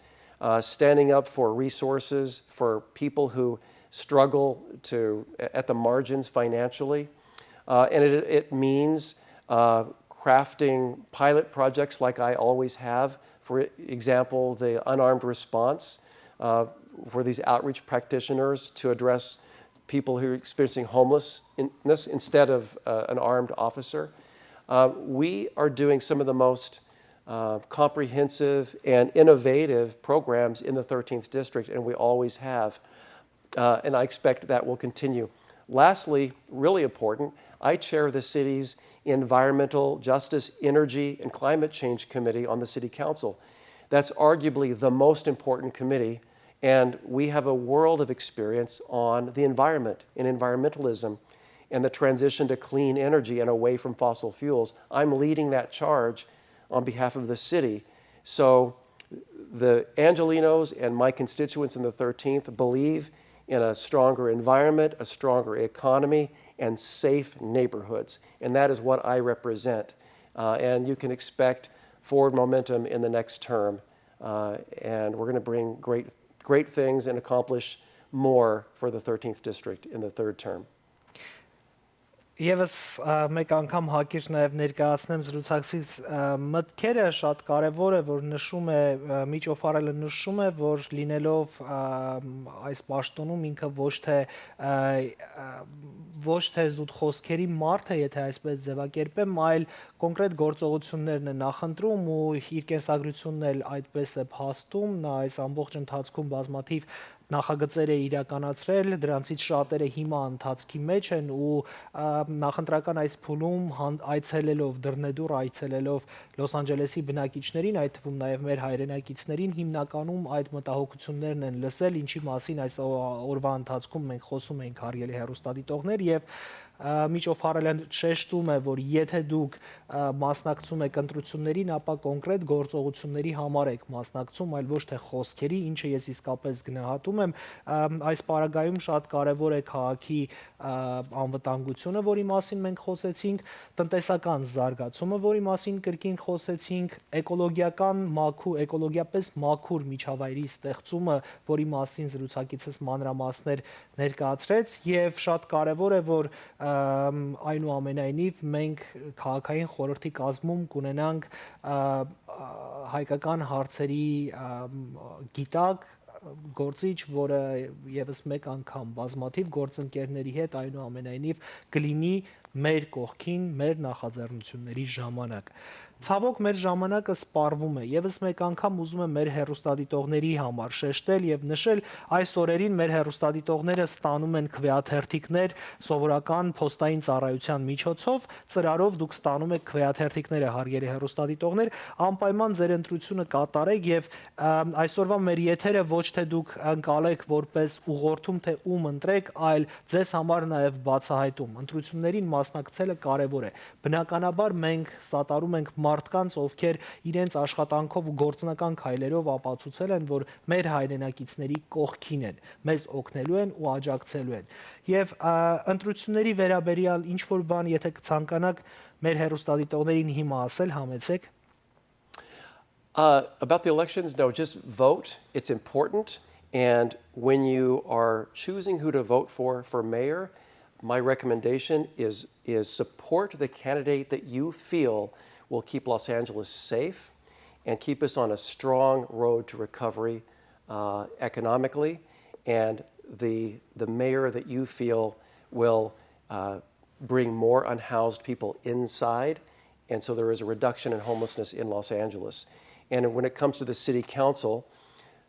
standing up for resources for people who struggle at the margins financially. And it means crafting pilot projects like I always have. For example, the unarmed response, for these outreach practitioners to address people who are experiencing homelessness instead of an armed officer. We are doing some of the most comprehensive and innovative programs in the 13th District, and we always have. And I expect that will continue. Lastly, really important, I chair the city's Environmental Justice, Energy, and Climate Change Committee on the City Council. That's arguably the most important committee, and we have a world of experience on the environment and environmentalism and the transition to clean energy and away from fossil fuels. I'm leading that charge on behalf of the city. So the Angelenos and my constituents in the 13th believe in a stronger environment, a stronger economy, and safe neighborhoods. And that is what I represent. And you can expect forward momentum in the next term. And we're going to bring great things and accomplish more for the 13th District in the third term. Եվս մեկ անգամ հակիրճ նաև ներկայացնեմ զրուցակցից մտքերը շատ կարևոր է, որ նշում է միջոֆարելը նշում է, որ լինելով այս պաշտոնում ինքը ոչ թե զուտ խոսքերի մարդ է, եթե այսպես ձևակերպեմ, այլ կոնկրետ գործողություններն է նախընտրում ու իր կենսագրությունն էլ այդպես է փաստում, նա այս ամբողջ ընթացքում բազմաթիվ նախագծեր է իրականացրել, դրանցից շատերը հիմա ընթացքի մեջ են ու նախընտրական այս փուլում այցելելով, դռնեդուռ այցելելով Լոս Անջելեսի բնակիչներին, այդ թվում նաև մեր հայրենակիցներին, հիմնականում այդ մտահոգություններն են լսել, ինչի մասին այս օրվա ընթացքում մենք խոսում ենք հարգելի հեռուստադիտողներ եւ միջոֆարելն շեշտում է, որ եթե դուք մասնակցում եք ընտրություններին, ապա կոնկրետ գործողությունների համար եք մասնակցում, այլ ոչ թե խոսքերի, ինչը ես իսկապես գնահատում եմ, այս պարագայում շատ կարևոր է քաղաքի անվտանգությունը, որի մասին մենք խոսեցինք, տնտեսական զարգացումը, որի մասին կրկին խոսեցինք, էկոլոգիապես մաքուր միջավայրի ստեղծումը, որի մասին զրուցակիցս մանրամասներ ներկայացրեց եւ շատ կարևոր է, որ այնուամենայնիվ մենք քաղաքային խորհրդի կազմում կունենանք հայկական հարցերի գիտակ, գործիչ, որը եւս մեկ անգամ բազմաթիվ գործընկերների հետ այնուամենայնիվ կլինի մեր կողքին, մեր նախաձեռնությունների ժամանակ։ Ցավոք մեր ժամանակը սպառվում է, եւս մեկ անգամ ուզում եմ մեր հեռուստադիտողների համար շեշտել եւ նշել, այս օրերին մեր հեռուստադիտողները ստանում են քվեաթերթիկներ սովորական փոստային ծառայության միջոցով, ծրարով դուք ստանում եք քվեաթերթիկները հարգելի հեռուստադիտողներ, անպայման ձեր ընտրությունը կատարեք եւ այսօրվա մեր եթերը ոչ թե դուք ընկալեք որպես ուղղորդում թե ում ընտրեք, այլ ձեզ համար նաեւ բացահայտում։ Ընտրություններին մասնակցելը կարեւոր է։ Բնականաբար մենք սատարում ենք մարդկանց, ովքեր իրենց աշխատանքով ու գործնական քայլերով ապացուցել են, որ մեր հայրենակիցների կողքին են, մեզ օգնելու են ու աջակցելու են։ Եվ ընտրությունների վերաբերյալ ինչ որ բան, եթե կցանկանաք մեր հեռուստադիտողներին հիմա ասել, համեցեք։ About the elections, no, just vote. It's important. And when you are choosing who to vote for mayor, my recommendation is support the candidate that you feel will keep Los Angeles safe and keep us on a strong road to recovery economically. And the mayor that you feel will bring more unhoused people inside. And so there is a reduction in homelessness in Los Angeles. And when it comes to the city council,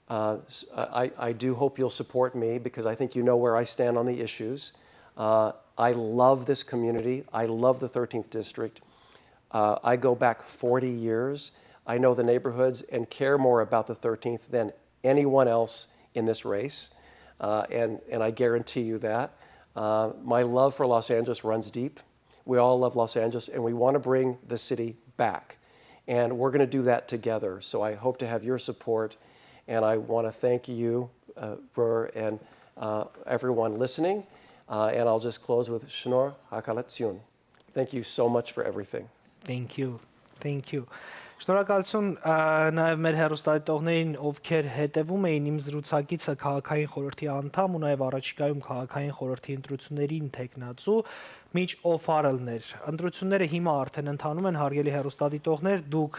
I do hope you'll support me because I think you know where I stand on the issues. I love this community. I love the 13th District. I go back 40 years. I know the neighborhoods and care more about the 13th than anyone else in this race, and I guarantee you that. My love for Los Angeles runs deep. We all love Los Angeles, and we want to bring the city back, and we're going to do that together. So I hope to have your support, and I want to thank you, Vruir, and everyone listening, and I'll just close with Shnor HaKalatzion. Thank you so much for everything. Thank you. Thank you. Շնորհակալություն նաև մեր հեռուստադիտողներին, ովքեր հետևում էին իմ զրուցակիցը քաղաքային խորհրդի անդամ ու նաև առաջիկայում քաղաքային խորհրդի ընտրություններին թեկնածու Միջ Օֆարելներ։ Ընտրությունները հիմա արդեն ընթանում են, հարգելի հեռուստադիտողներ, դուք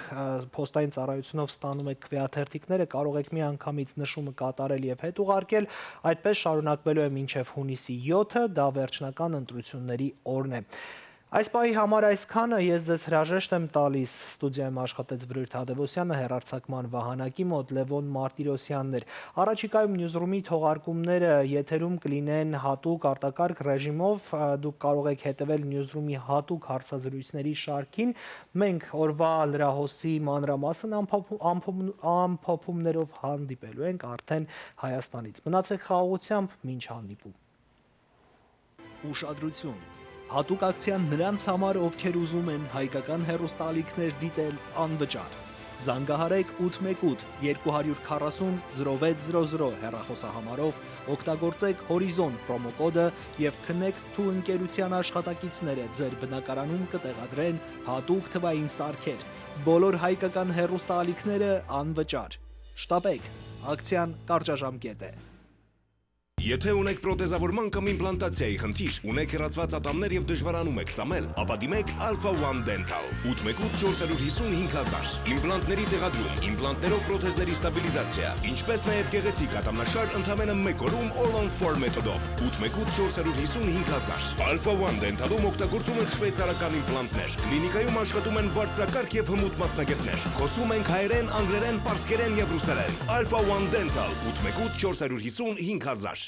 փոստային ծառայությունով ստանում եք քվեաթերթիկները, կարող եք միանգամից նշումը կատարել եւ հետ ուղարկել, այդպես շարունակվելու է մինչև հունիսի 7-ը, դա վերջնական ընտրությունների օրն է։ Այս պահի համար այսքանը, ես ձեզ հրաժեշտ եմ տալիս, ստուդիայում աշխատեց Վրուիր Թադևոսյանը, հեռարձակման վահանակի մոտ Լևոն Մարտիրոսյանն էր։ Առաջիկայում Newsroom-ի թողարկումները եթերում կլինեն հատուկ արտակարգ ռեժիմով, դուք կարող եք հետևել Newsroom-ի հատուկ հարցազրույցների շարքին, մենք օրվա լրահոսի մանրամասն ամփոփումներով հանդիպելու ենք արդեն Հայաստանից։ Մնացեք խաղաղությամբ, մինչ հանդիպում։ Ուշադրություն։ Հատուկ ակցիան նրանց համար, ովքեր ուզում են հայկական հեռուստաալիքներ դիտել անվճար։ Զանգահարեք 818 240 0600 հեռախոսահամարով, օգտագործեք Horizon պրոմոկոդը եւ Connect to ընկերության աշխատակիցները ձեր բնակարանում կտեղադրեն հատուկ թվային սարքեր։ Բոլոր հայկական հեռուստաալիքները անվճար։ Շտապեք, ակցիան կարճաժամկետ է։ Եթե ունեք պրոթեզավորման կամ իմպլանտացիայի խնդիր, ունեք հեռացված ատամներ եւ դժվարանում եք ծամել, ապա դիմեք Alpha One Dental 818-450-5000 իմպլանտների տեղադրում, իմպլանտներով պրոթեզների ստաբիլիզացիա, ինչպես նաեւ գեղեցիկ ատամնաշար ընդամենը 1 օրում all-on-4 մեթոդով 818-450-5000 Alpha One Dental-ում օգտագործում են շվեյցարական իմպլանտներ, կլինիկայում աշխատում են բարձրակարգ եւ հմուտ մասնագետներ, խոսում ենք հայերեն, անգլերեն, պարսկերեն եւ ռուսերեն Alpha One Dental 818-450-5000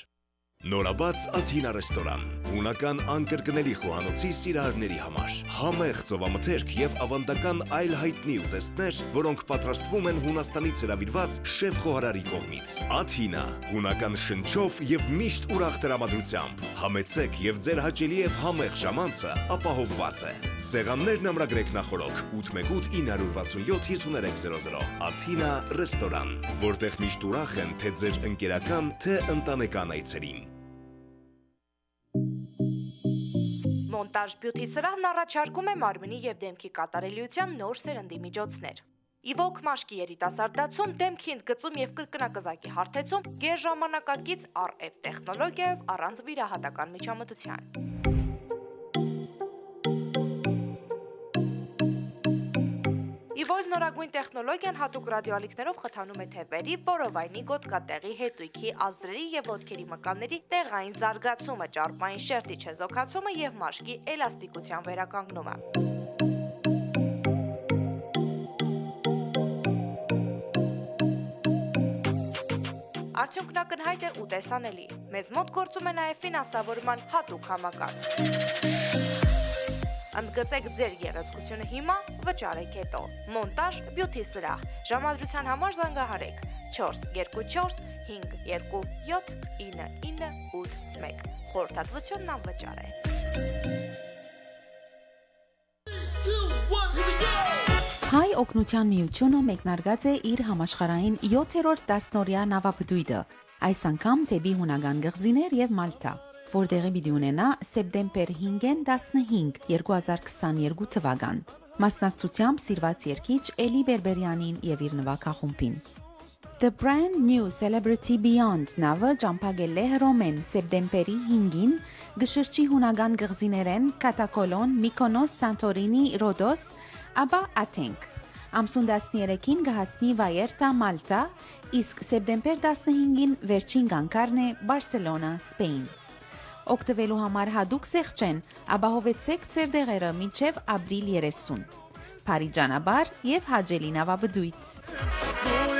Նորաբաց Աթինա ռեստորան, հունական անկրկնելի խոհանոցի սիրահարների համար, համեղ ծովամթերք եւ ավանդական այլ հայտնի ուտեստներ, որոնք պատրաստվում են Հունաստանից հրավիրված շեֆ խոհարարի կողմից։ Աթինա, հունական շնչով եւ միշտ ուրախ տրամադրությամբ, համեցեք եւ ձեր հաճելի եւ համեղ ժամանցը ապահովված է։ Սեղաններն ամրագրեք նախորոք 818-967-5300 Աթինա ռեստորան, որտեղ միշտ ուրախ են թե ձեր ընկերական, թե ընտանեկան այցերին։ Մոնտաժ բյութի սրահն առաջարկում է մարմնի եւ դեմքի կատարելիության նոր սերնդի միջոցներ։ Իվոք մաշկի երիտասարդացում, դեմքի ընդգծում եւ կրկնակզակի հարթեցում գերժամանակակից RF տեխնոլոգիայով առանց վիրահատական միջամտության։ Իվոլ նորագույն տեխնոլոգիան հատուկ ռադիոալիքներով խթանում է թևերի, որովայնի, գոտկատեղի, հետույքի, ազդրերի եւ ոտքերի մկանների տեղային զարգացումը, ճարպային շերտի չեզոքացումը եւ մաշկի էլաստիկության վերականգնումը։ Արդյունքն ակնհայտ է ու տեսանելի։ Մեզ մոտ գործում է նաեւ ֆինանսավորման հատուկ համակարգ։ Ընդգծեք ձեր գեղեցկությունը հիմա, վճարեք հետո։ Մոնտաժ բյութի սրահ։ Ժամադրության համար զանգահարեք 424 527 9981։ Խորհրդատվությունն անվճար է։ Հայ օգնության միությունը մեկնարկած է իր համաշխարհային 7-րդ դասնօրյա նավաբդույթը, այս անգամ դեպի հունական գղզիներ եւ Մալտա, որտեղի պիտի ունենա սեպտեմբեր 5-ին 15 2022 թվական։ Մասնակցությամբ սիրված երգիչ Էլի Բերբերյանին եւ իր նվագախումբին։ The brand new Celebrity Beyond նավը ճամփագել է Հռոմեն սեպտեմբերի 5-ին գշրջի հունական գղզիներեն Կատակոլոն, Միկոնոս, Սանտորինի, Ռոդոս, ապա Աթենք։ Ամսուն 13-ին կհասնի Վայերտա, Մալտա, իսկ սեպտեմբեր 15-ին վերջին կանգառն է Բարսելոնա, Սպեին։ Օգտվելու համար հատուկ սեղճեն, ապահովեցեք ձեր դեղերը մինչև ապրիլ 30։ Փարիջանաբար եւ հաջելի նավաբդույթ։